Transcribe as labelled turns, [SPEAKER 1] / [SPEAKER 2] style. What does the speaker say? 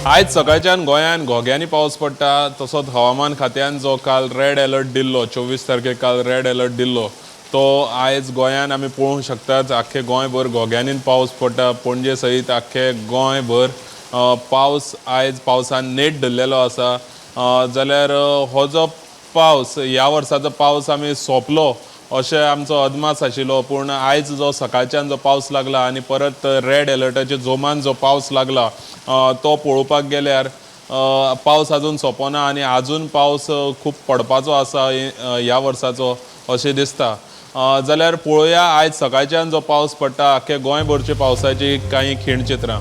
[SPEAKER 1] आज सकाळच्यान गोंयान घोग्यांनी पावस पडटा तसोच हवामान खात्यान जो काल रेड अलर्ट दिल्लो 24 तारखेक काल रेड अलर्ट दिल्लो तो आयज गोंयान आमी पळोवंक शकतात आख्खे गोंयभर घोग्यांनी पावस पडटा पणजे सयत आख्खे गोंयभर पावस आयज पावसान नेट धरलेलो आसा जाल्यार हो जो पावस ह्या वर्साचो पावस आमी सोंपलो अशें आमचो अदमास आशिल्लो पूण आयज जो सकाळच्यान जो पावस लागला आनी परत रेड अलर्टाच्या जोमान जो पावस लागला तो पळोवपाक गेल्यार पावस अजून सोंपना आनी अजून पावस खूब पडपाचो आसा ह्या वर्साचो अशें दिसता जाल्यार पळोवया आयज सकाळच्यान जो पावस पडटा आख्खे गोंयभरचे पावसाची कांय खीण चित्रां।